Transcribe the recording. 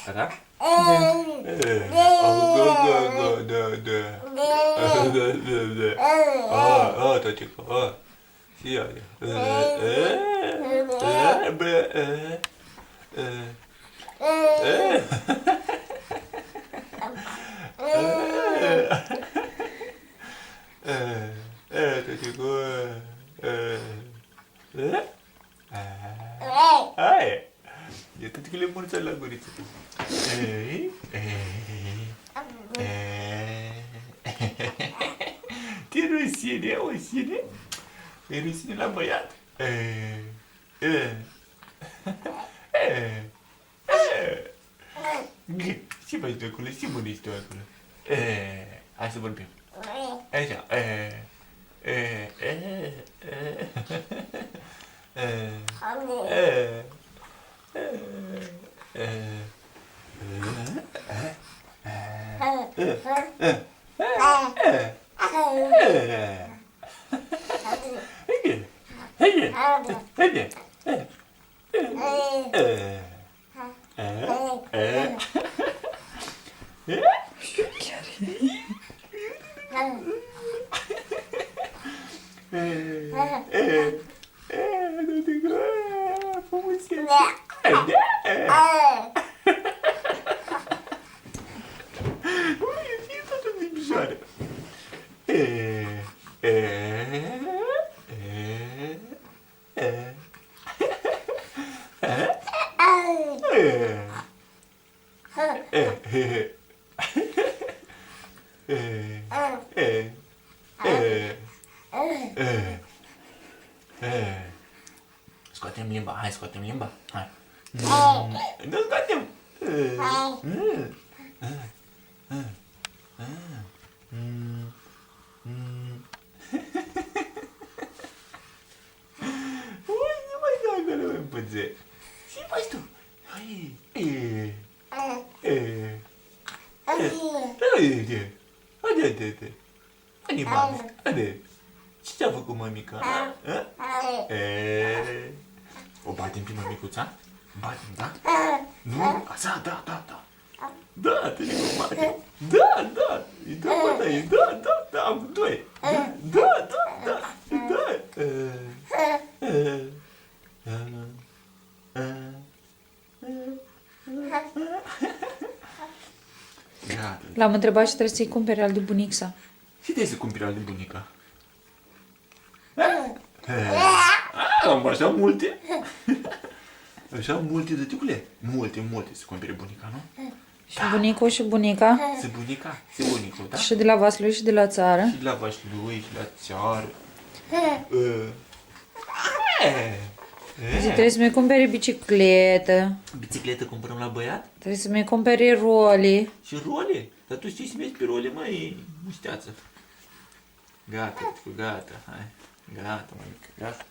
Da? Da. Da, tătică. Ia. Tătică. Hai. E tătică le mulțea la guriță. Te rusine, rusine? E rusine la băiat? Ce faci de acolo? Ce mănânci tu acolo? Hai să vorbim. Așa. Scoatem limba, hai, scoatem limba, hai. Nu scoatem. Ui, nu mai dau acolo în pățe. Ce faci tu? Hai. Haide. Haide, mami, haide. Ce ți-a făcut mămica? O batem pe mămicuța? Batem, da? Nu? Așa, da. Da, te dic, batem. Da. Îi dă bătaie, da, amândoi. Da. Gata. L-am întrebat și trebuie să-i cumpere al de bunixa. Și trebuie să cumperi al de bunica. Am așa multe? Așa multe, tăticule? Multe să cumpere bunica, nu? Și bunicul și bunica. Se bunicul, da? Și de la Vaslui și de la țară. Și de la Vaslui, și la țară. Și trebuie să-mi cumpere bicicletă. Bicicletă cumpărăm la băiat? Trebuie să-mi cumpere role. Și role? Dar tu știi să mergi pe role, măi, musteață. Gata, hai. Gata, mămică, gata.